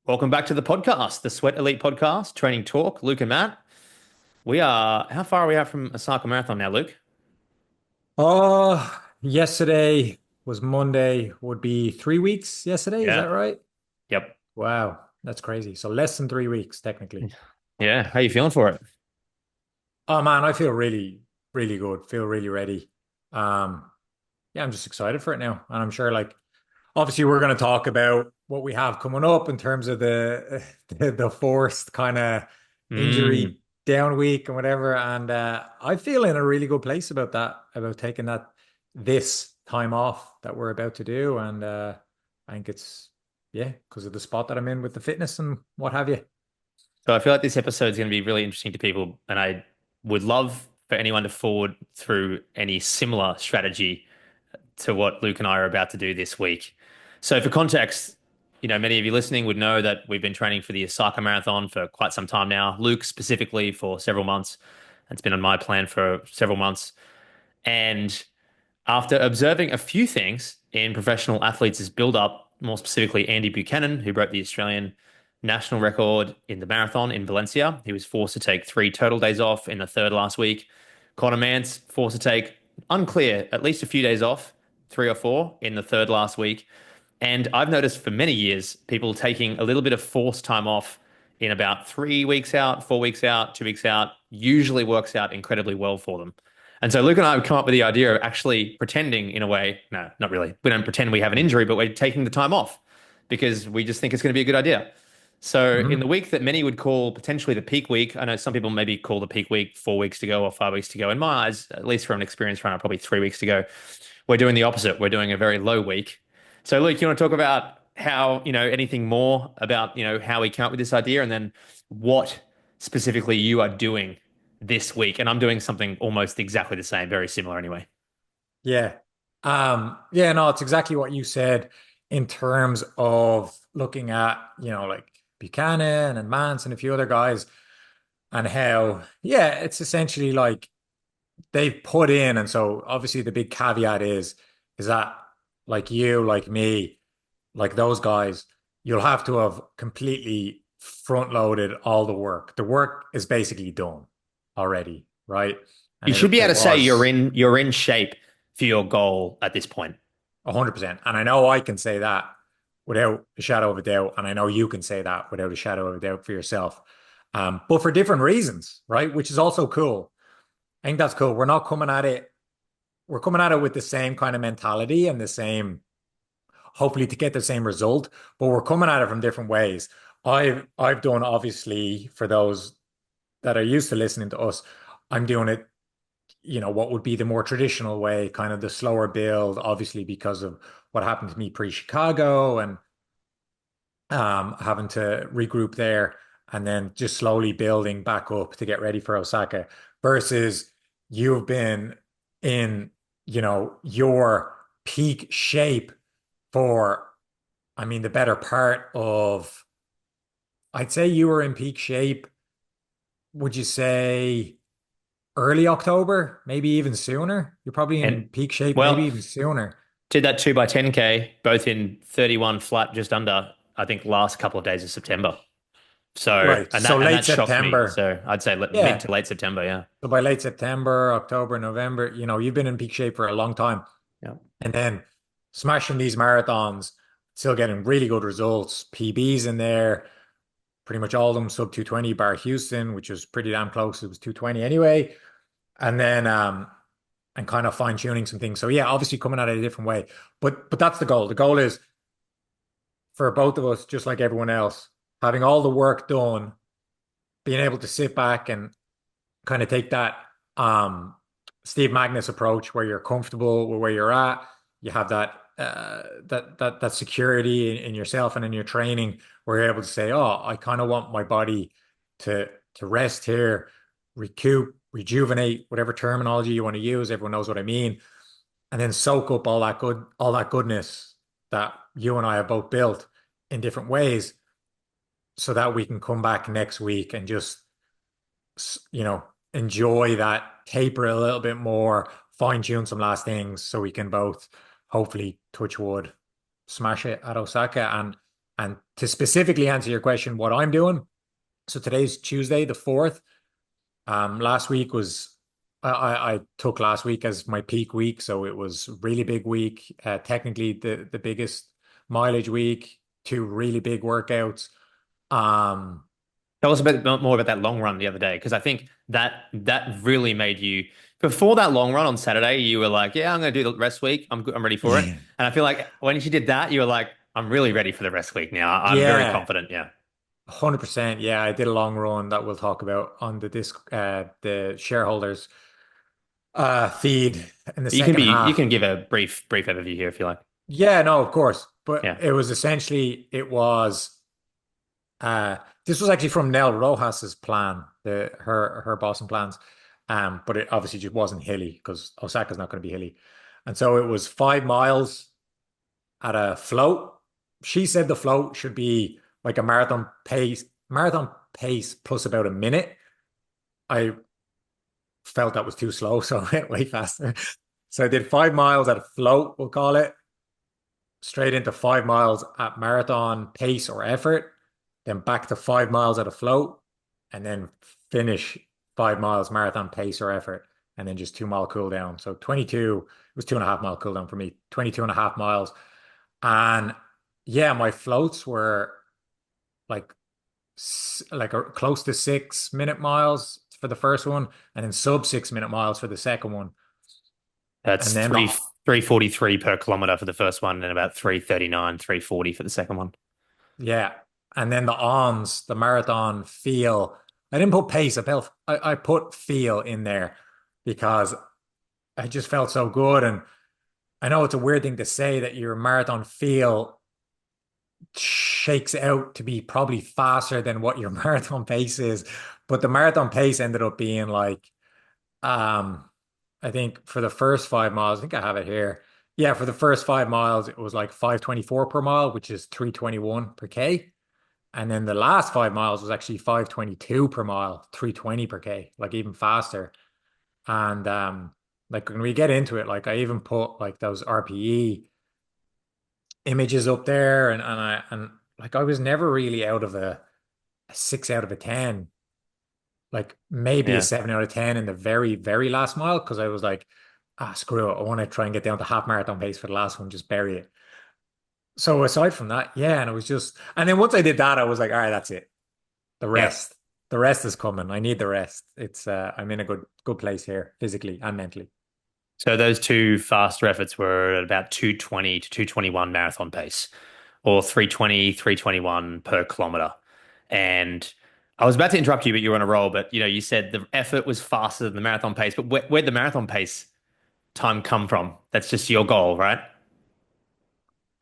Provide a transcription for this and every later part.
Welcome back to the podcast, the Sweat Elite podcast, Training Talk. Luke and Matt. How far are we out from Osaka Marathon now, Luke? Yesterday was Monday, would be 3 weeks yesterday, is that Yeah. right? Yep. Wow, that's crazy. So less than 3 weeks, technically. Yeah. How you feeling for it? Oh man, I feel really, really good. Feel really ready. Um, yeah, I'm just excited for it now. And I'm sure obviously we're going to talk about what we have coming up in terms of the the forced kind of Mm. injury down week and whatever. And I feel in a really good place about that, about taking this time off that we're about to do. And I think it's yeah, because of the spot that I'm in with the fitness and what have you. So I feel like this episode is going to be really interesting to people, and I would love for anyone to forward through any similar strategy to what Luke and I are about to do this week. So, for context, many of you listening would know that we've been training for the Osaka Marathon for quite some time now. Luke specifically for several months. It's been on my plan for several months. And after observing a few things in professional athletes' build-up, more specifically Andy Buchanan, who broke the Australian national record in the marathon in Valencia, he was forced to take 3 total days off in the third last week. Conor Mance forced to take unclear at least a few days off, 3 or 4 in the third last week. And I've noticed for many years people taking a little bit of forced time off in about 3 weeks out, 4 weeks out, 2 weeks out, usually works out incredibly well for them. And so Luke and I have come up with the idea of actually pretending in a way, no, not really. We don't pretend we have an injury, but we're taking the time off because we just think it's going to be a good idea. So in the Mhm. week that many would call potentially the peak week, I know some people maybe call the peak week 4 weeks to go or 5 weeks to go. In my eyes, at least from an experienced runner, probably 3 weeks to go. We're doing the opposite. We're doing a very low week. So Luke, you want to talk about how, anything more about, how we came up with this idea and then what specifically you are doing this week? And I'm doing something almost exactly the same, very similar anyway. Yeah. Yeah, no, it's exactly what you said in terms of looking at, like Buchanan and Mance and a few other guys and how, yeah, it's essentially like they've put in. And so obviously the big caveat is that like you, like me, like those guys, you'll have to have completely front loaded all the work. The work is basically done already, right? And You should be it able to say you're was in shape for your goal at this point. 100%. And I know I can say that without a shadow of a doubt. And I know you can say that without a shadow of a doubt for yourself. But for different reasons, right? Which is also cool. I think that's cool. We're coming at it with the same kind of mentality and the same, hopefully to get the same result, but we're coming at it from different ways. I've done obviously for those that are used to listening to us, I'm doing it what would be the more traditional way, kind of the slower build, obviously because of what happened to me pre-Chicago and having to regroup there and then just slowly building back up to get ready for Osaka versus you've been in, your peak shape for, I mean, the better part of, I'd say you were in peak shape. Would you say early October, maybe even sooner? You're probably in And peak shape, maybe well, even sooner. did that 2 by 10K, both in 31 flat, just under, I think, last couple of days of September. So, Right. and So that late shocked me. September. So I'd say mid Yeah. to late September. Yeah. So by late September, October, November, you've been in peak shape for a long time. Yeah. And then smashing these marathons, still getting really good results, PBs in there, pretty much all of them sub 220 bar Houston, which was pretty damn close. It was 220 anyway. And then and kind of fine tuning some things. So yeah, obviously coming at it a different way. But that's the goal. The goal is for both of us, just like everyone else, having all the work done, being able to sit back and kind of take that um Steve Magnus approach where you're comfortable with where you're at. You have that security in yourself and in your training where you're able to say, "Oh, I kind of want my body to rest here, recoup, rejuvenate, whatever terminology you want to use. Everyone knows what I mean, and then soak up all that goodness that you and I have both built in different ways, so that we can come back next week and just enjoy that, taper a little bit more, fine tune some last things so we can both hopefully touch wood, smash it at Osaka. And And to specifically answer your question, what I'm doing, so today's Tuesday, the 4th. Last week was I took last week as my peak week, so it was really big week. Technically the biggest mileage week, two really big workouts. Um, Tell us a bit more about that long run the other day, because I think that really made you before that long run on Saturday, you were like, "Yeah, I'm going to do the rest week. I'm ready for it." yeah, And I feel like when you did that, you were like, "I'm really ready for the rest week now. I'm very yeah, confident." Yeah, 100%. Yeah, I did a long run that we'll talk about on the shareholders feed in the second you half. can give a brief overview here if you like. Yeah, no, of course. But Yeah, it was essentially it was this was actually from Nell Rojas's plan, her Boston plans. But it obviously just wasn't hilly because Osaka's not going to be hilly. And so it was 5 miles at a float. She said the float should be like a marathon pace plus about a minute. I felt that was too slow, so I went way faster. So I did 5 miles at a float, we'll call it, straight into 5 miles at marathon pace or effort, then back to 5 miles at a float, and then finish 5 miles marathon pace or effort, and then just 2 mile cool down. So 22, it was 2.5 mile cool down for me, 22 and a half miles. And yeah, my floats were like close to 6 minute miles for the first one, and then sub 6 minute miles for the second one. that's And then the 343 per kilometer for the first one, and about 339, 340 for the second one. Yeah. And then the ons, the marathon feel. I didn't put pace. I put feel in there because I just felt so good. And I know it's a weird thing to say that your marathon feel shakes out to be probably faster than what your marathon pace is. But the marathon pace ended up being like, um, I think for the first 5 miles, I think I have it here. Yeah, for the first 5 miles, it was like 524 per mile, which is 321 per K. And then the last 5 miles was actually 522 per mile, 320 per K, like even faster. And like when we get into it, like I even put like those RPE images up there and like I was never really out of a 6 out of a 10, like maybe a Yeah. 7 out of 10 in the very, very last mile because I was like, ah, screw it. I want to try and get down to half marathon pace for the last one, just bury it. So aside from that, yeah, and it was just, and then once I did that, I was like, all right, that's it. The Yeah. rest, the rest is coming. I need the rest. I'm in a good place here, physically and mentally. So those two faster efforts were at about 220 to 221 marathon pace, or 320, 321 per kilometer. And I was about to interrupt you, but you were on a roll. But you said the effort was faster than the marathon pace. But where'd the marathon pace time come from? That's just your goal, right?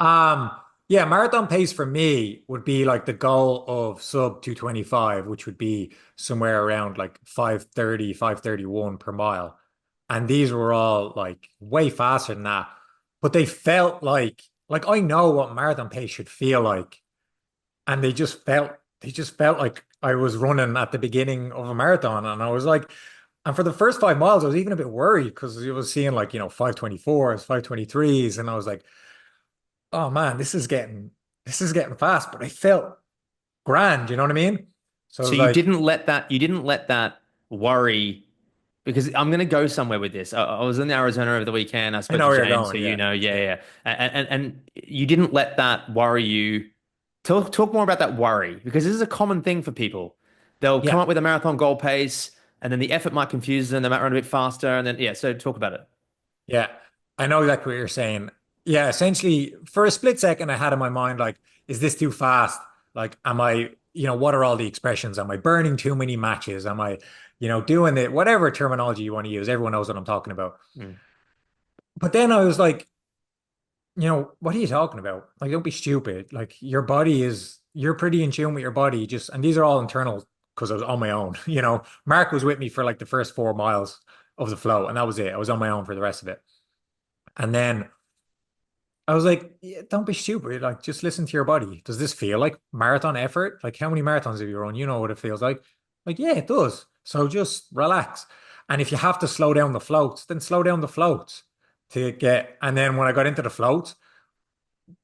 Um, yeah, marathon pace for me would be like the goal of sub 225, which would be somewhere around like 530, 531 per mile. And these were all like way faster than that. But they felt like I know what marathon pace should feel like. And they just felt like I was running at the beginning of a marathon. And I was like, and for the first 5 miles, I was even a bit worried because I was seeing like, 524s, 523s. And I was like, oh man, this is getting fast, but I felt grand, you know what I mean? So I So was like, you didn't let that worry, because I'm going to go somewhere with this. I was in Arizona over the weekend. I I spoke know to where you're James, who going. Yeah. yeah, Yeah. yeah. And you didn't let that worry you. Talk more about that worry, because this is a common thing for people. They'll come Yeah. up with a marathon goal pace, and then the effort might confuse them. They might run a bit faster, and then yeah. So talk about it. Yeah. I know exactly what you're saying. Yeah, essentially for a split second I had in my mind like, is this too fast? Like, am I, what are all the expressions? Am I burning too many matches? Am I, doing it, whatever terminology you want to use, everyone knows what I'm talking about. Mm. But then I was like, what are you talking about? Like, don't be stupid. Like, you're pretty in tune with your body. And these are all internal because I was on my own. Mark was with me for like the first 4 miles of the flow, and that was it. I was on my own for the rest of it. And then I was like, yeah, don't be stupid. Like, just listen to your body. Does this feel like marathon effort? Like, how many marathons have you run? You know what it feels like. Like, yeah, it does. So just relax. And if you have to slow down the floats, then slow down the floats and then when I got into the floats,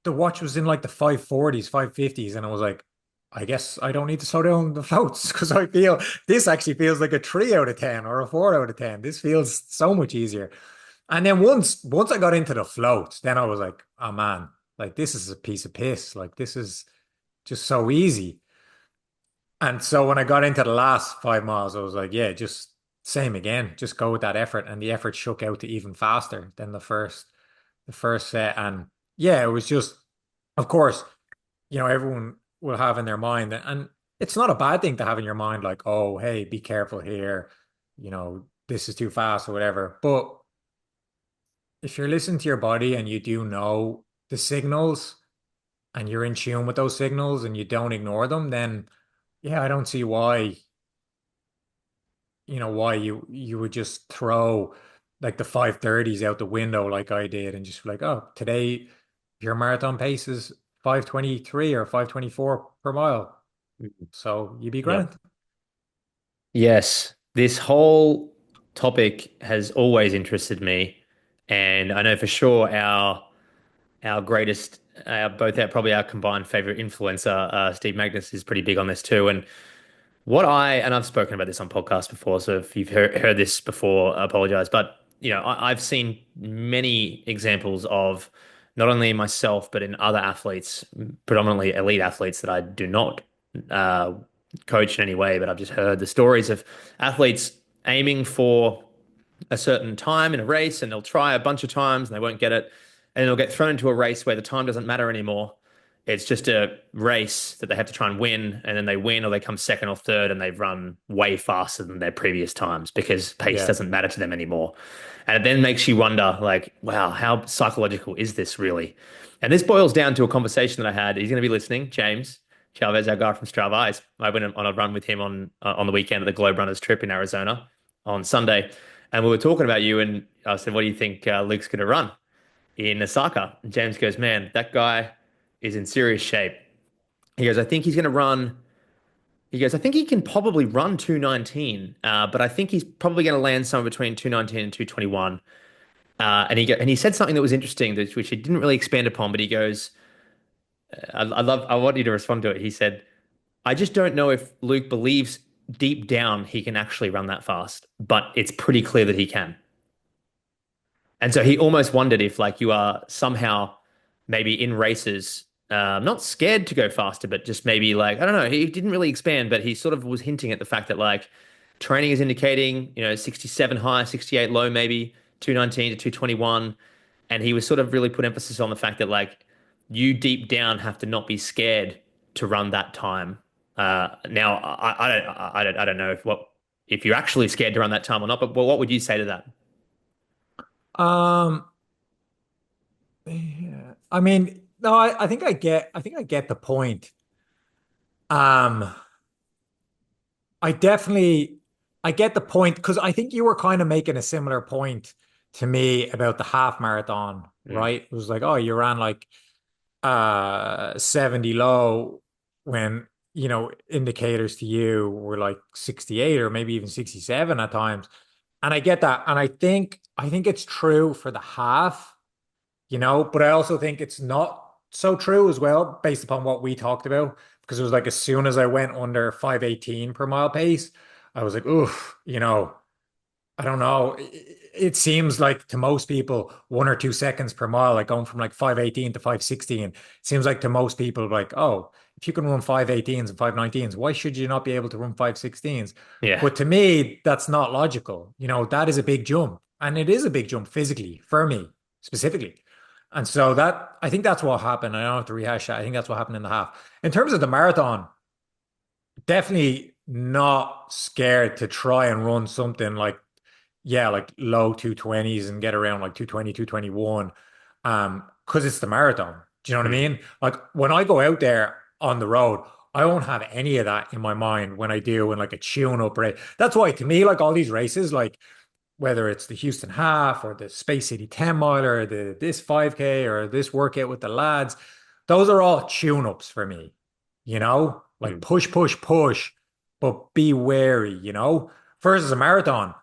the watch was in like the 540s, 550s, and I was like, I guess I don't need to slow down the floats because I feel this actually feels like a 3 out of 10 or a 4 out of 10. This feels so much easier. And then once I got into the floats, then I was like, oh man, like this is a piece of piss. Like this is just so easy. And so when I got into the last 5 miles, I was like, yeah, just same again. Just go with that effort. And the effort shook out to even faster than the first set. And yeah, it was just, of course, everyone will have in their mind, and it's not a bad thing to have in your mind, like, oh, hey, be careful here, this is too fast or whatever. But if you're listening to your body and you do know the signals and you're in tune with those signals and you don't ignore them, then yeah, I don't see why you would just throw like the 530s out the window like I did and just be like, oh, today your marathon pace is 523 or 524 per mile. Mhm. So you be Yep. grand. Yes, this whole topic has always interested me, and I know for sure our greatest, both our probably our combined favorite influencer, Steve Magnus, is pretty big on this too. And and I've spoken about this on podcasts before, so if you've heard this before, I apologize. But I've seen many examples of not only in myself but in other athletes, predominantly elite athletes that I do not uh, coach in any way, but I've just heard the stories of athletes aiming for a certain time in a race, and they'll try a bunch of times and they won't get it, and they'll get thrown into a race where the time doesn't matter anymore. It's just a race that they have to try and win, and then they win or they come second or third, and they've run way faster than their previous times because pace Yeah. doesn't matter to them anymore. And it then makes you wonder, like, wow, how psychological is this really? And this boils down to a conversation that I had. He's going to be listening, James Chavez, our guy from Strava. I went on a run with him on the weekend at the Globe Runners trip in Arizona on Sunday, and we were talking about you. And I said, "What do you think Luke's going to run in Osaka?" And James goes, "Man, that guy is in serious shape." He goes, "I think he's going to run." He goes, "I think he can probably run 219, but I think he's probably going to land somewhere between 219 and 221." And he said something that was interesting, which he didn't really expand upon, but he goes, I want you to respond to it. He said, "I just don't know if Luke believes deep down he can actually run that fast, but it's pretty clear that he can." And so he almost wondered if, like, you are somehow maybe in races, not scared to go faster, but just maybe like, I don't know, he didn't really expand, but he sort of was hinting at the fact that, like, training is indicating, 67 high, 68 low, maybe 219 to 221. And he was sort of really put emphasis on the fact that, like, you deep down have to not be scared to run that time. Now, I don't know if you're actually scared to run that time or not, but what would you say to that? Um, yeah. I mean, no, I think I get the point. Um, I definitely I get the point because I think you were kind of making a similar point to me about the half marathon, Mm, right? It was like, oh, you ran like 70 low when, indicators to you were like 68 or maybe even 67 at times. And I get that. And I think it's true for the half. But I also think it's not so true as well, based upon what we talked about, because it was like as soon as I went under 518 per mile pace, I was like, oof, I don't know. It seems like to most people, 1 or 2 seconds per mile, like going from like 518 to 516, seems like to most people, like, oh, if you can run 518s and 519s, why should you not be able to run 516s? yeah. But to me, that's not logical. That is a big jump. And it is a big jump physically for me specifically. And so I think that's what happened. I don't have to rehash that. I think that's what happened in the half. In terms of the marathon, definitely not scared to try and run something like, yeah, like low 220s and get around like 220, 221. Because it's the marathon. Do you know what I Mm, mean? Like when I go out there on the road, I won't have any of that in my mind when I do in like a tune up race. That's why to me, like all these races, like whether it's the Houston half or the Space City 10 miler or this 5K or this workout with the lads, those are all tune-ups for me, like mm. push, push, push, but be wary. Versus a marathon.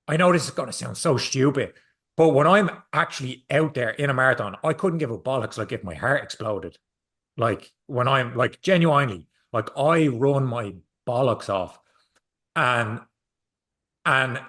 I know this is going to sound so stupid, But when I'm actually out there in a marathon, I couldn't give a bollocks like if my heart exploded. Like when I'm like genuinely, like I run my bollocks off. And and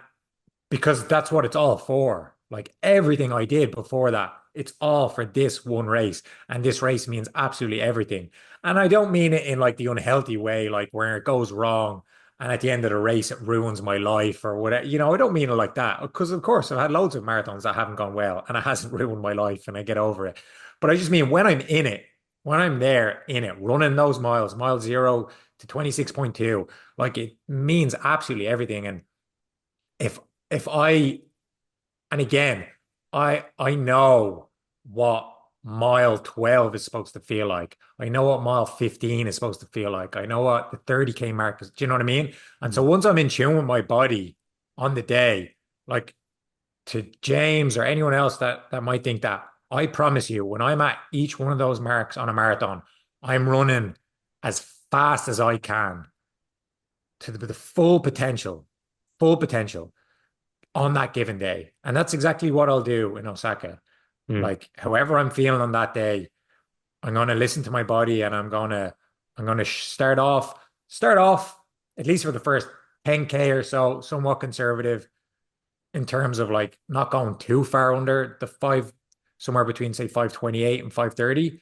because that's what it's all for. Like everything I did before that, it's all for this one race. And this race means absolutely everything. And I don't mean it in like the unhealthy way, like where it goes wrong. And at the end of the race, it ruins my life or whatever. I don't mean it like that. Because, of course, I've had loads of marathons that haven't gone well and it hasn't ruined my life and I get over it. But I just mean when I'm in it, when I'm there in it, running those miles, mile 0 to 26.2, like it means absolutely everything. And if if I and again, I know what mile 12 is supposed to feel like. I know what mile 15 is supposed to feel like. I know what the 30K mark is. Do you know what I mean? And so Mm. once I'm in tune with my body on the day, like to James or anyone else that might think that, I promise you, when I'm at each one of those marks on a marathon, I'm running as fast as I can to the full potential on that given day. And that's exactly what I'll do in Osaka. Mm. Like however I'm feeling on that day, I'm going to listen to my body and I'm going to start off at least for the first 10K or so, somewhat conservative in terms of like not going too far under the five, somewhere between say 5:28 and 5:30,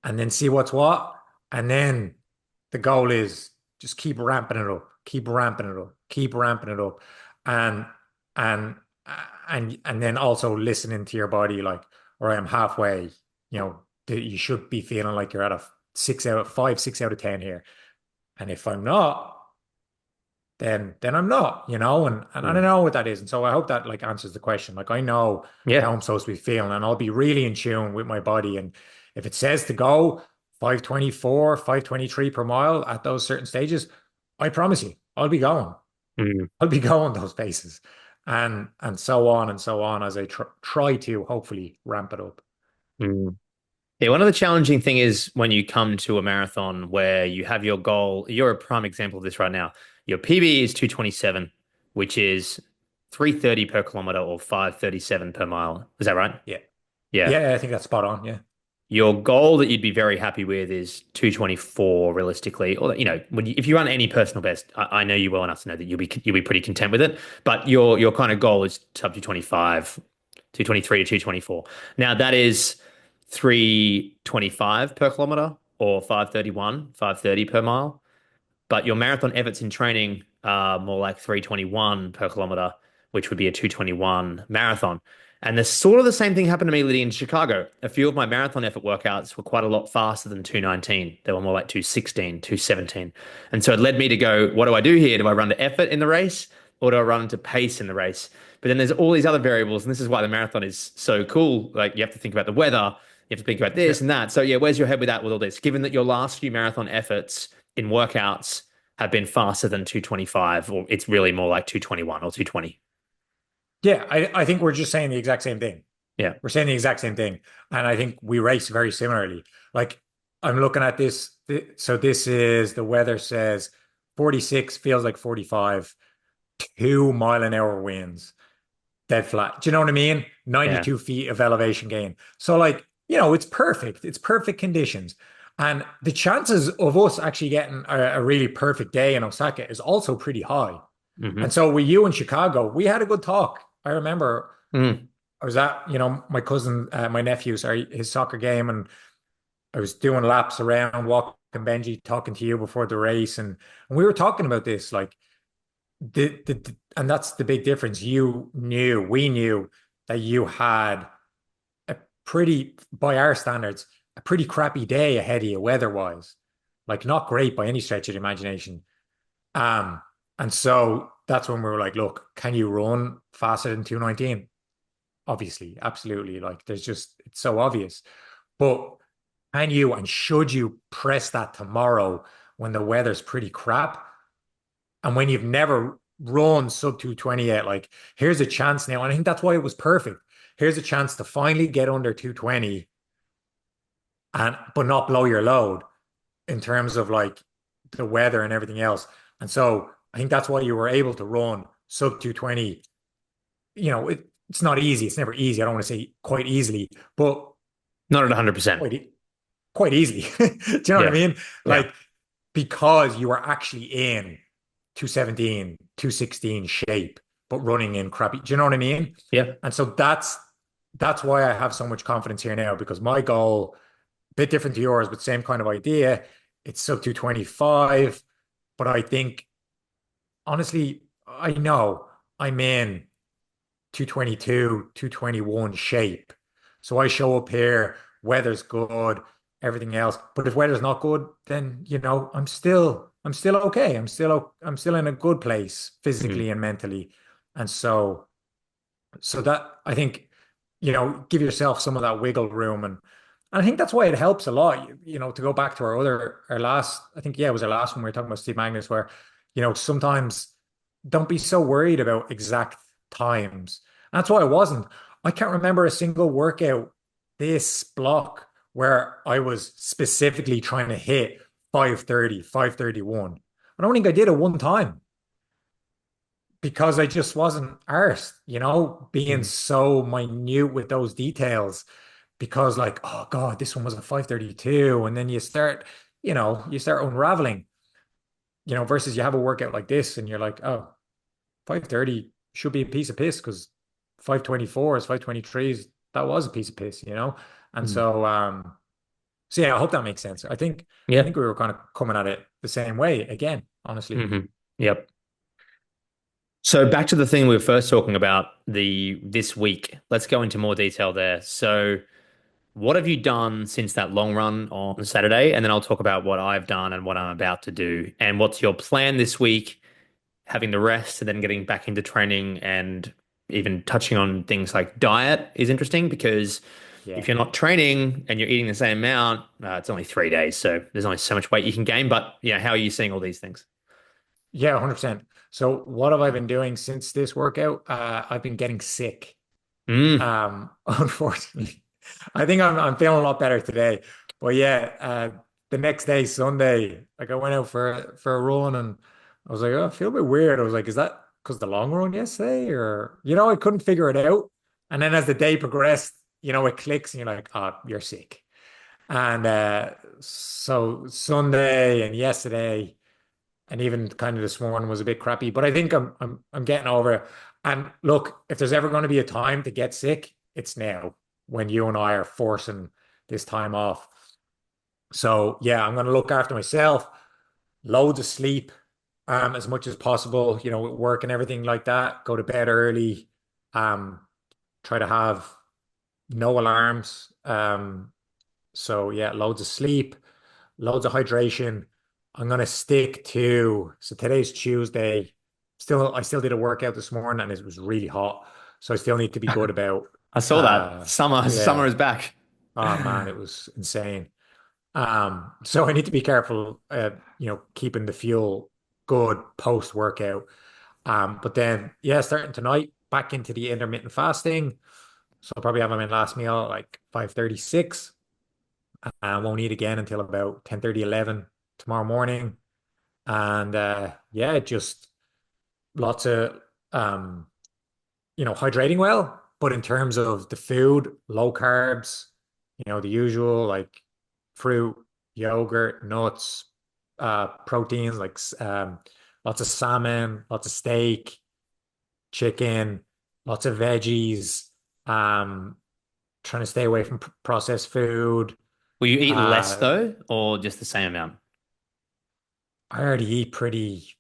and then see what's what. And then the goal is just keep ramping it up, keep ramping it up, keep ramping it up. And and and then also listening to your body like, all right, I'm halfway, you should be feeling like you're at a 6 out of 5, 6 out of 10 here. And if I'm not, then I'm not, and I don't Mm. know what that is. And so I hope that like answers the question. Like I know how Yeah. I'm supposed to be feeling, and I'll be really in tune with my body. And if it says to go 5:24, 5:23 per mile at those certain stages, I promise you, I'll be going. Mm. I'll be going those paces. And so on and so on as I try to hopefully ramp it up. Mm. Yeah, one of the challenging thing is when you come to a marathon where you have your goal, you're a prime example of this right now. Your PB is 227, which is 330 per kilometer or 537 per mile. Is that right? Yeah. Yeah. Yeah, I think that's spot on. Yeah. Your goal that you'd be very happy with is 224 realistically. Or if you run any personal best, I know you well enough to know that you'll be pretty content with it. But your kind of goal is sub 225, 223 to 224. Now that is 325 per kilometer or 531, 530 per mile. But your marathon efforts in training are more like 321 per kilometer, which would be a 221 marathon. And the sort of the same thing happened to me leading into Chicago. A few of my marathon effort workouts were quite a lot faster than 219. They were more like 216, 217. And so it led me to go, what do I do here? Do I run to effort in the race or do I run to pace in the race? But then there's all these other variables, and this is why the marathon is so cool. Like you have to think about the weather, you have to think about this Sure. and that. So yeah, where's your head with that with all this? Given that your last few marathon efforts in workouts have been faster than 225, or it's really more like 221 or 220. Yeah, I think we're just saying the exact same thing. Yeah. We're saying the exact same thing. And I think we race very similarly. Like I'm looking at this. So this is the weather says 46 feels like 45, 2 mile an hour winds, dead flat. Do you know what I mean? Yeah. 92 feet of elevation gain. So like, it's perfect. It's perfect conditions. And the chances of us actually getting a really perfect day in Osaka is also pretty high. And Hmm. so with you in Chicago, we had a good talk. I remember Mm. I was at, my cousin, my nephew, sorry, his soccer game, and I was doing laps around, walking Benji, talking to you before the race, and we were talking about this, like and that's the big difference. We knew that you had a pretty, by our standards, a pretty crappy day ahead of you weather-wise, like not great by any stretch of the imagination. Um, and so that's when we were like, look, can you run faster than 219? Obviously, absolutely. Like it's so obvious. But can you and should you press that tomorrow when the weather's pretty crap and when you've never run sub 220 yet? Like, here's a chance now. And I think that's why it was perfect. Here's a chance to finally get under 220 and but not blow your load in terms of like the weather and everything else. And so I think that's why you were able to run sub 220. it's not easy. It's never easy. I don't want to say quite easily, but Not at 100%. quite quite easily. Do you know what I Yeah. mean? Yeah. Like because you are actually in 217, 216 shape, but running in crappy. Do you know what I mean? Yeah. And so that's why I have so much confidence here now because my goal, a bit different to yours, but same kind of idea. It's sub 225, but I think honestly, I know I'm in 222, 221 shape. So I show up here, weather's good, everything else. But if weather's not good, then I'm still okay. I'm still in a good place Mm. physically and mentally. And so that I think, give yourself some of that wiggle room and I think that's why it helps a lot. To go back to our last, I think, yeah, it was our last one we were talking about Steve Magnus, where, sometimes don't be so worried about exact times. And that's why I wasn't. I can't remember a single workout this block where I was specifically trying to hit 5:30, 5:31. I don't think I did it one time because I just wasn't arsed, being Mm. so minute with those details. Because like, oh God, this one was a 5:32, and then you start unraveling, versus you have a workout like this, and you're like, oh, 5:30 should be a piece of piss because 5:24 is 5:23 that was a piece of piss. And Mm. so yeah, I hope that makes sense. I think Yeah. we were kind of coming at it the same way again, honestly. Yep. So back to the thing we were first talking about, the this week. Let's go into more detail there. So what have you done since that long run on Saturday? And then I'll talk about what I've done and what I'm about to do. And what's your plan this week, having the rest and then getting back into training and even touching on things like diet is interesting because Yeah. if you're not training and you're eating the same amount, it's only 3 days. So there's only so much weight you can gain. But yeah, how are you seeing all these things? Yeah, 100%. So what have I been doing since this workout? I've been getting sick. Mm. Unfortunately, I think I'm feeling a lot better today. But yeah, the next day, Sunday, like I went out for a run and I was like, oh, I feel a bit weird. I was like, is that because the long run yesterday? Or, I couldn't figure it out. And then as the day progressed, it clicks and you're like, oh, you're sick. And so Sunday and yesterday and even kind of this morning was a bit crappy, but I think I'm getting over it. And look, if there's ever going to be a time to get sick, it's now when you and I are forcing this time off. So yeah, I'm going to look after myself, loads of sleep, as much as possible, with work and everything like that. Go to bed early, um, try to have no alarms. So yeah, loads of sleep, loads of hydration. I'm gonna stick to, so today's Tuesday. I still did a workout this morning and it was really hot. So I still need to be good about I saw that. Summer yeah. is back. Oh man, it was insane. So I need to be careful keeping the fuel good post workout. But then yeah, starting tonight, back into the intermittent fasting. So I'll probably have my last meal at like 5:36. I won't eat again until about 10:30, 11 tomorrow morning. And yeah, just lots of hydrating well. But in terms of the food, low carbs, the usual like fruit, yogurt, nuts, proteins like lots of salmon, lots of steak, chicken, lots of veggies, um, trying to stay away from processed food. Will you eat less Uh, though, or just the same amount? I already eat pretty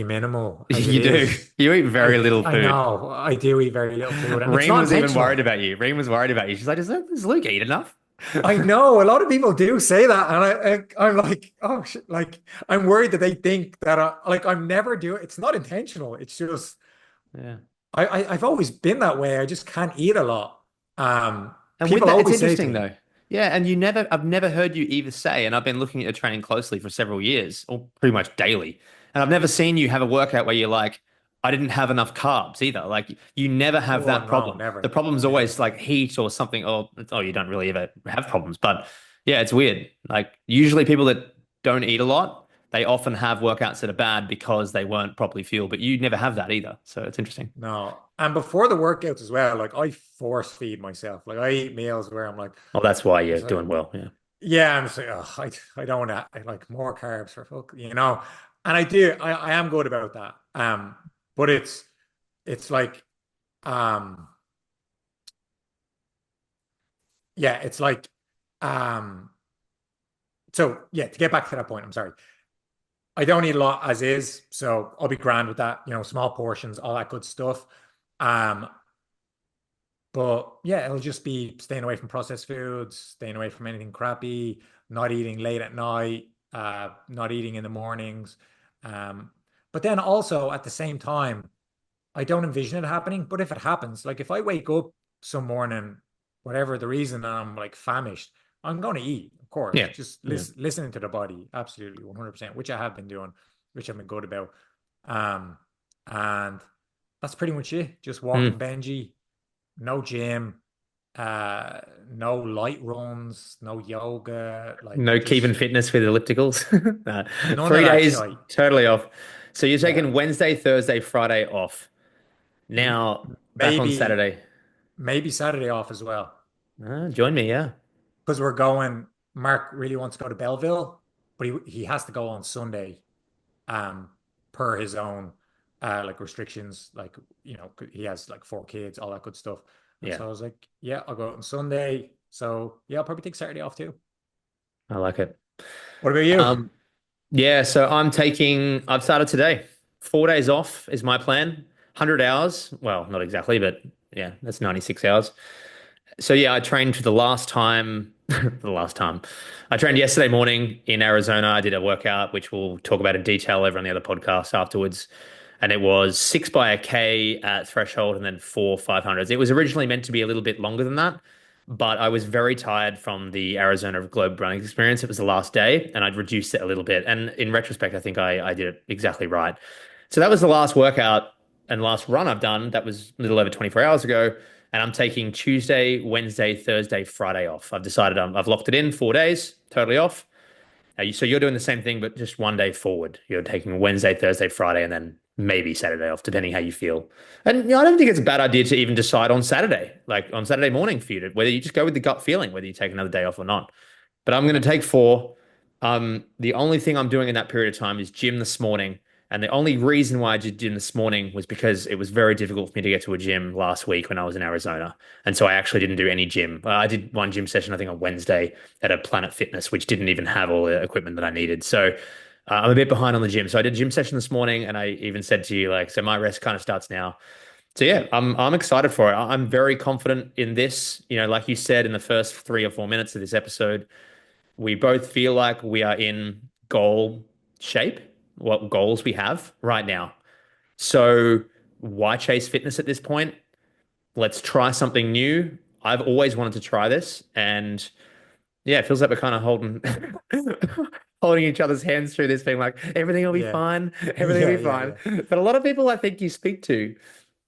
minimal as it You do. is. You eat very little I food. know I do eat very little food, and it's Reem not was even worried intentional. about you. Reem was worried about you. She's like, does Luke eat enough? I know a lot of people do say that, and I'm like, oh shit, like I'm worried that they think that I'm never doing. It's not intentional. It's just Yeah. I've always been that way. I just can't eat a lot. And with People that, it's always say to interesting me, though. Yeah, and I've never heard you either say, and I've been looking at your training closely for several years, or pretty much daily, and I've never seen you have a workout where you're like, I didn't have enough carbs either. Like you never have "Oh that no, problem. The never, problem's always never." like heat or something, or oh, you don't really ever have problems. But yeah, it's weird. Like usually people that don't eat a lot, they often have workouts that are bad because they weren't properly fueled, but you never have that either. So it's interesting. No. And before the workouts as well, like I force feed myself. Like I eat meals where I'm like, Well, that's why you're it's like, doing well. Yeah. yeah, I'm just like, oh, I don't want to, I like more carbs for fuck, you know. And I do, I am good about that. But it's like, um, yeah, it's like, um, so yeah, to get back to that point, I'm sorry. I don't eat a lot as is, so I'll be grand with that, you know, small portions, all that good stuff. Um, But yeah, it'll just be staying away from processed foods, staying away from anything crappy, not eating late at night, not eating in the mornings. Um, but then also at the same time, I don't envision it happening. But if it happens, like if I wake up some morning, whatever the reason, and I'm like famished, I'm going to eat, of course. Yeah. Just Yeah. listening to the body, absolutely, 100%, which I have been doing, which I've been good about. Um, and that's pretty much it. Just walking Mm. Benji, no gym, uh, no light runs, no yoga, like No keeping just fitness with ellipticals. No. none of Three that days shite. totally off. So you're Yeah. taking Wednesday, Thursday, Friday off. Now back on Maybe Saturday. maybe Saturday off as well. Join me, yeah. Because we're going, Mark really wants to go to Belleville, but he has to go on Sunday, um, per his own like restrictions, like you know, he has like 4 kids, all that good stuff. And Yeah, so I was like, yeah, I'll go out on Sunday. So yeah, I'll probably take Saturday off too. I like it. What about you? Um, yeah, so I've started today. 4 days off is my plan. 100 hours. Well, not exactly, but yeah, that's 96 hours. So yeah, I trained for the last time. The last time. I trained yesterday morning in Arizona. I did a workout, which we'll talk about in detail over on the other podcast afterwards. And it was 6 by a K at threshold and then 4 500s. It was originally meant to be a little bit longer than that, but I was very tired from the Arizona Globe running experience. It was the last day, and I'd reduced it a little bit. And in retrospect, I think I did it exactly right. So that was the last workout and last run I've done. That was a little over 24 hours ago. And I'm taking Tuesday, Wednesday, Thursday, Friday off. I've decided I've locked it in 4 days, totally off. So you're doing the same thing, but just one day forward. You're taking Wednesday, Thursday, Friday, and then maybe Saturday off, depending how you feel. And I don't think it's a bad idea to even decide on Saturday, like on Saturday morning for you to whether you just go with the gut feeling, whether you take another day off or not. But I'm going to take four. The only thing I'm doing in that period of time is gym this morning. And the only reason why I did gym this morning was because it was very difficult for me to get to a gym last week when I was in Arizona. And so I actually didn't do any gym. I did one gym session, I think, on Wednesday at a Planet Fitness, which didn't even have all the equipment that I needed. So I'm a bit behind on the gym. So I did a gym session this morning, and I even said to you, like, so my rest kind of starts now. So yeah, I'm excited for it. I'm very confident in this. You know, like you said in the first 3 or 4 minutes of this episode, we both feel like we are in goal shape, what goals we have right now. So why chase fitness at this point? Let's try something new. I've always wanted to try this, and yeah, it feels like we're kind of holding holding each other's hands through this, being like, everything will be Yeah. fine, everything will Yeah, be yeah, fine. yeah. But a lot of people I think you speak to,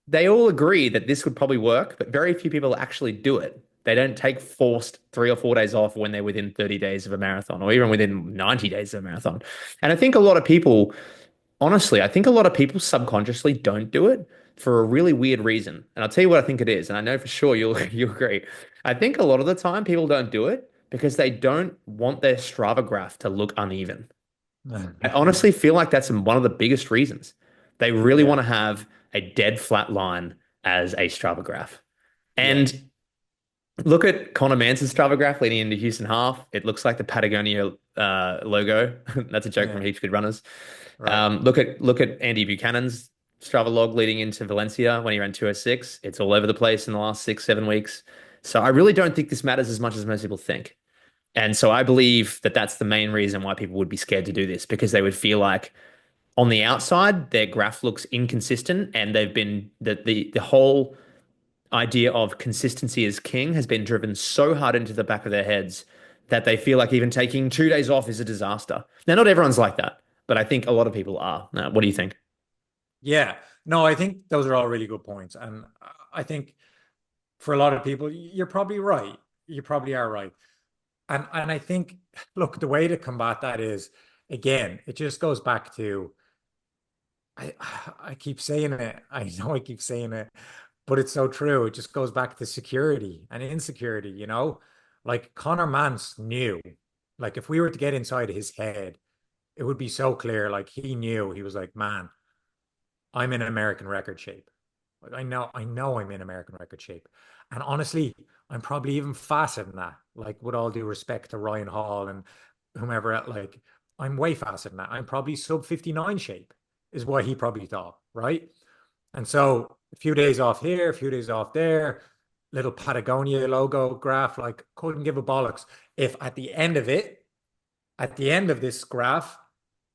they all agree that this would probably work, but very few people actually do it. They don't take forced 3 or 4 days off when they're within 30 days of a marathon or even within 90 days of a marathon. And I think a lot of people, honestly, I think a lot of people subconsciously don't do it for a really weird reason. And I'll tell you what I think it is, and I know for sure you'll agree. I think a lot of the time people don't do it because they don't want their Strava graph to look uneven. I honestly feel like that's one of the biggest reasons. They really Yeah. want to have a dead flat line as a Strava graph. Yeah. And look at Conor Manson's Strava graph leading into Houston half. It looks like the Patagonia logo. That's a joke from Yeah. Heaps Good Runners. Right. Look at Andy Buchanan's Strava log leading into Valencia when he ran 2:06. It's all over the place in the last 6, 7 weeks. So I really don't think this matters as much as most people think. And so I believe that that's the main reason why people would be scared to do this because they would feel like on the outside their graph looks inconsistent and they've been the whole idea of consistency as king has been driven so hard into the back of their heads that they feel like even taking 2 days off is a disaster. Now, not everyone's like that, but I think a lot of people are. What do you think? Yeah. No, I think those are all really good points. And I think for a lot of people, you're probably right. You probably are right. And I think, look, the way to combat that is again, it just goes back to I I keep saying it. I know I keep saying it, but it's so true. It just goes back to security and insecurity, you know? Like Conor Mance knew, like if we were to get inside his head, it would be so clear. Like he knew, he was like, man, I'm in American record shape. Like I know I'm in American record shape. And honestly, I'm probably even faster than that. Like with all due respect to Ryan Hall and whomever, like I'm way faster than that. I'm probably sub 59 shape, is what he probably thought, right? And so a few days off here, a few days off there, little Patagonia logo graph, like couldn't give a bollocks. If at the end of it, at the end of this graph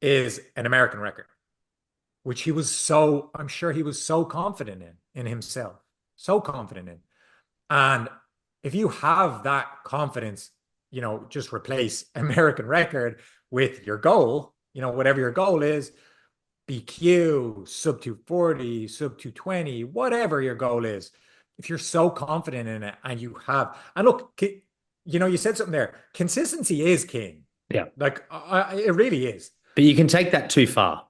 is an American record, which he was so, I'm sure he was so confident in himself, so confident in. And if you have that confidence, you know, just replace American record with your goal, you know, whatever your goal is, BQ, sub 240, sub 220, whatever your goal is. If you're so confident in it and you have, and look, you know, you said something there. Consistency is king. Yeah. Like it really is. But you can take that too far.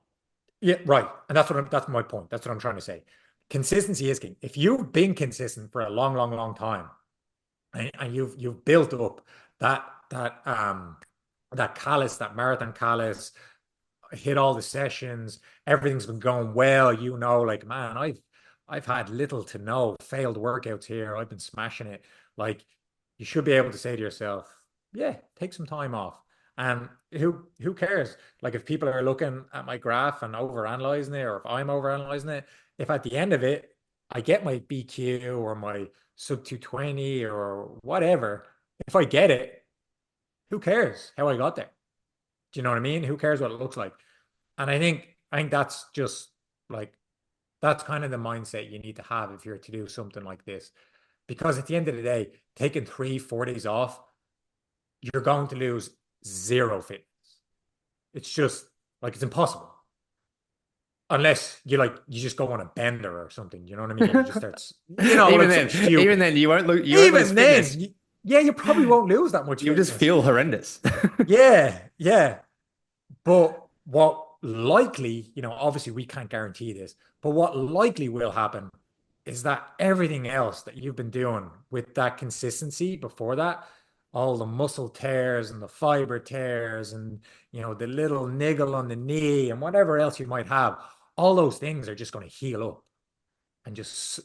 Yeah, right. And that's my point. That's what I'm trying to say. Consistency is king. If you've been consistent for a long, long, long time, and you've built up that callus, that marathon callus, hit all the sessions, everything's been going well, you know, like man, I've had little to no failed workouts here. I've been smashing it. Like you should be able to say to yourself, yeah, take some time off. And who cares? Like if people are looking at my graph and overanalyzing it, or if I'm overanalyzing it, if at the end of it I get my BQ or my sub 220 or whatever, if I get it, who cares how I got there? Do you know what I mean? Who cares what it looks like? And I think that's just like that's kind of the mindset you need to have if you're to do something like this. Because at the end of the day, taking 3, 4 days off, you're going to lose zero fitness. It's just like it's impossible. Unless you just go on a bender or something, you know what I mean? And you just start, Even like then, something even stupid. then, you won't lose Even fitness. then, yeah, you probably won't lose that much You'll just fitness. feel horrendous. Yeah, yeah. But what likely, obviously we can't guarantee this, but what likely will happen is that everything else that you've been doing with that consistency before that, all the muscle tears and the fiber tears and, the little niggle on the knee and whatever else you might have, all those things are just going to heal up and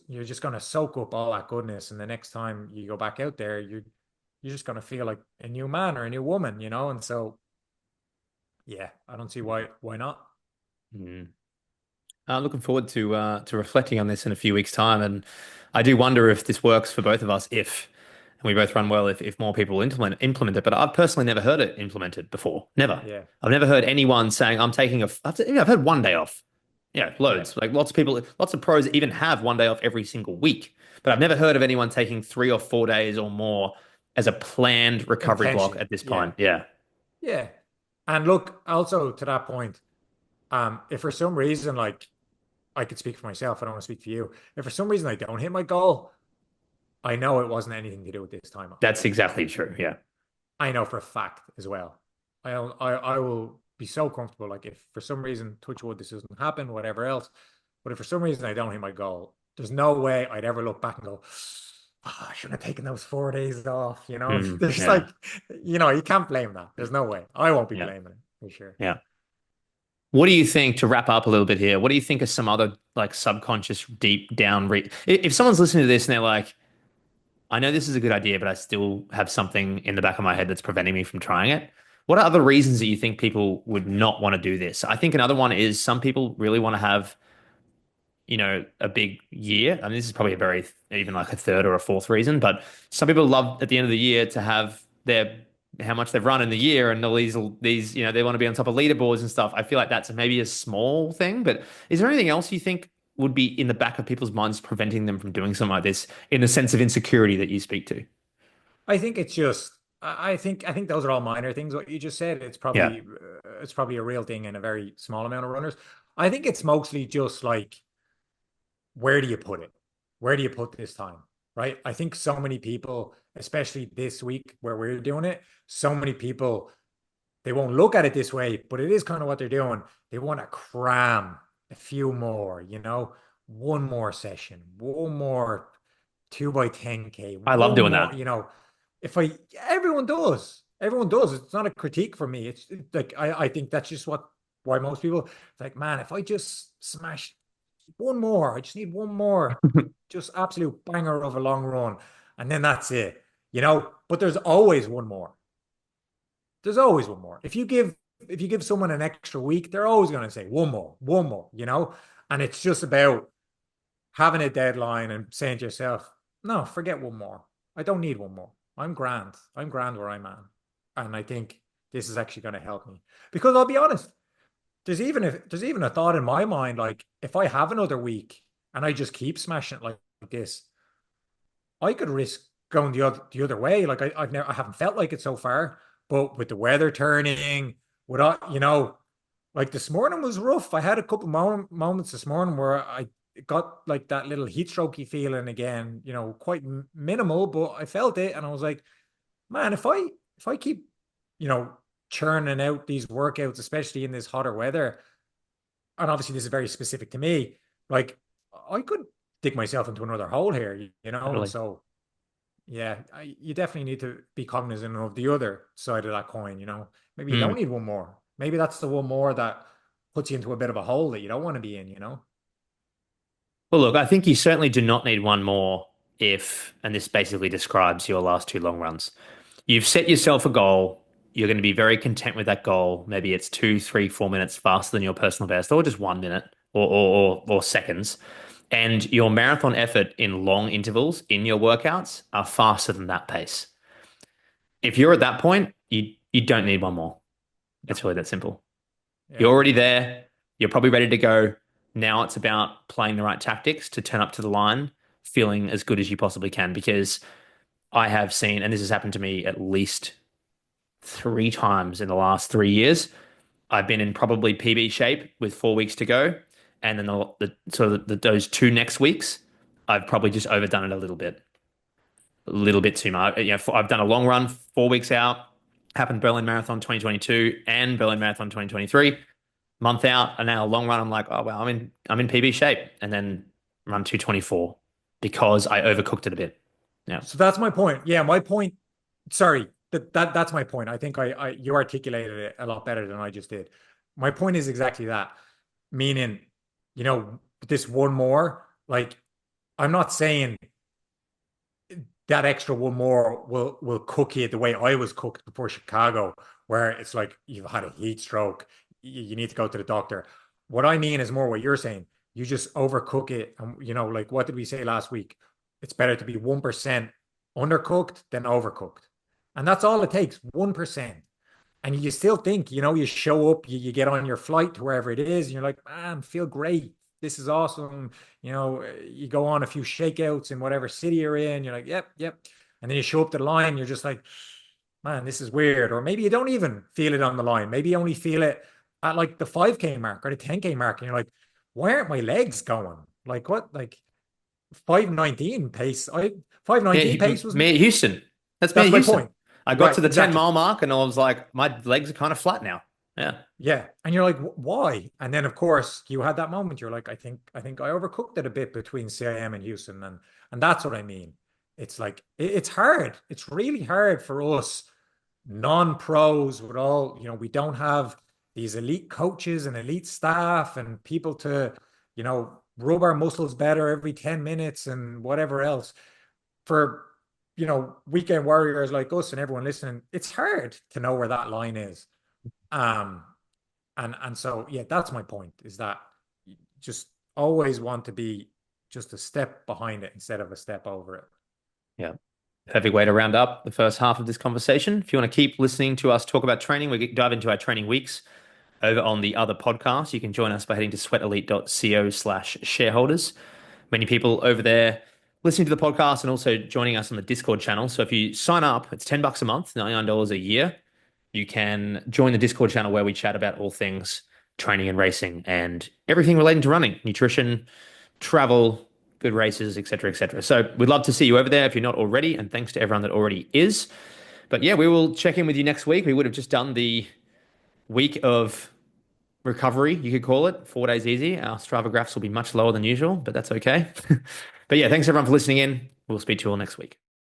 you're just going to soak up all that goodness. And the next time you go back out there, you're just going to feel like a new man or a new woman. And so yeah, I don't see why not. Mm. Looking forward to reflecting on this in a few weeks' time, and I do wonder if this works for both of us. If and we both run well, if more people implement it. But I've personally never heard it implemented before. Never. Yeah, I've never heard anyone saying I'm taking I've heard one day off. Yeah, yeah. loads. Like lots of people, lots of pros even have one day off every single week. But I've never heard of anyone taking 3 or 4 days or more as a planned recovery block Intention. at this Yeah, point. Yeah, yeah. And look, also to that point, if for some reason, like I could speak for myself, I don't want to speak for you. If for some reason I don't hit my goal, I know it wasn't anything to do with this time off. that's exactly true. Yeah. I know for a fact as well. I will be so comfortable. Like if for some reason, touch wood, this doesn't happen, whatever else. But if for some reason I don't hit my goal, there's no way I'd ever look back and go, oh, I shouldn't have taken those 4 days off. Mm, There's yeah. like, you can't blame that. There's no way. I won't be Yeah. blaming it for sure. Yeah. What do you think, to wrap up a little bit here, what do you think are some other like subconscious deep down if someone's listening to this and they're like, I know this is a good idea, but I still have something in the back of my head that's preventing me from trying it. What are other reasons that you think people would not want to do this? I think another one is some people really want to have, a big year. I mean, this is probably a very, even like a third or a fourth reason, but some people love at the end of the year to have how much they've run in the year and all these, they want to be on top of leaderboards and stuff. I feel like that's maybe a small thing, but is there anything else you think would be in the back of people's minds preventing them from doing something like this in the sense of insecurity that you speak to? I think it's just, I think those are all minor things. What you just said, Yeah, it's probably a real thing in a very small amount of runners. I think it's mostly just like, where do you put it? Where do you put this time? Right? I think so many people, especially this week where we're doing it, so many people they won't look at it this way, but it is kind of what they're doing. They want to cram a few more, one more session, one more 2 by 10K, I love one doing more, that. if I, everyone does. Everyone does. It's not a critique for me. It's like, I think that's just why most people, it's like, man, if I just smash one more, I just need one more, just absolute banger of a long run. And then that's it, but there's always one more. There's always one more. If you give someone an extra week, they're always going to say one more, And it's just about having a deadline and saying to yourself, no, forget one more. I don't need one more. I'm grand. I'm grand where I'm at. And I think this is actually going to help me. Because I'll be honest, there's even a thought in my mind, like if I have another week and I just keep smashing it like this, I could risk going the other way. Like I haven't felt like it so far, but with the weather turning, like this morning was rough. I had a couple moments this morning where I got like that little heat strokey feeling again. Quite minimal, but I felt it, and I was like, man, if I keep, you know, churning out these workouts, especially in this hotter weather, and obviously this is very specific to me, like I could dig myself into another hole here, and Totally. so. Yeah, you definitely need to be cognizant of the other side of that coin. Maybe you don't Mm. need one more. Maybe that's the one more that puts you into a bit of a hole that you don't want to be in. Well, look, I think you certainly do not need one more if, and this basically describes your last two long runs. You've set yourself a goal. You're going to be very content with that goal. Maybe it's 2, 3, 4 minutes faster than your personal best, or just 1 minute or seconds. And your marathon effort in long intervals in your workouts are faster than that pace. If you're at that point, you don't need one more. No. It's really that simple. You're Yeah. already there. You're probably ready to go. Now it's about playing the right tactics to turn up to the line, feeling as good as you possibly can. Because I have seen, and this has happened to me at least 3 times in the last 3 years. I've been in probably PB shape with 4 weeks to go, and then the sort of those two next weeks, I've probably just overdone it a little bit too much. I've done a long run 4 weeks out, happened Berlin Marathon 2022 and Berlin Marathon 2023, month out, and now a long run. I'm like, oh well, I'm in PB shape, and then run 224 because I overcooked it a bit. Yeah, So that's my point. Yeah, my point. Sorry, that's my point. I think you articulated it a lot better than I just did. My point is exactly that. Meaning, you know, this one more, like I'm not saying that extra one more will cook you the way I was cooked before Chicago, where it's like you've had a heat stroke, you need to go to the doctor. What I mean is more what you're saying. You just overcook it, and like what did we say last week? It's better to be 1% undercooked than overcooked, and that's all it takes, 1%. And you still think, you show up, you get on your flight to wherever it is, and you're like, man, feel great. This is awesome. You go on a few shakeouts in whatever city you're in. You're like, yep, yep. And then you show up to the line, you're just like, man, this is weird. Or maybe you don't even feel it on the line. Maybe you only feel it at like the 5K mark or the 10K mark. And you're like, why aren't my legs going? Like what? Like 519 pace. I yeah. 519 pace was Me at Houston. That's me that's at my Houston. point. I got Right, to the 10 exactly. mile mark, and I was like, my legs are kind of flat now. Yeah. Yeah. And you're like, why? And then of course you had that moment. You're like, I think I overcooked it a bit between CIM and Houston. And that's what I mean. It's like it's hard. It's really hard for us non-pros with all, we don't have these elite coaches and elite staff and people to, rub our muscles better every 10 minutes and whatever else. For, weekend warriors like us and everyone listening, it's hard to know where that line is. Um, and so yeah, that's my point, is that you just always want to be just a step behind it instead of a step over it. Yeah. Perfect way to round up the first half of this conversation. If you want to keep listening to us talk about training, we dive into our training weeks over on the other podcast. You can join us by heading to sweatelite.co/shareholders. Many people over there listening to the podcast and also joining us on the Discord channel. So if you sign up, it's $10 a month, $99 a year. You can join the Discord channel where we chat about all things training and racing and everything relating to running, nutrition, travel, good races, etc., etc. So we'd love to see you over there if you're not already, and thanks to everyone that already is. But yeah, we will check in with you next week. We would have just done the week of recovery, you could call it. 4 days easy. Our Strava graphs will be much lower than usual, but that's okay. But yeah, thanks everyone for listening in. We'll speak to you all next week.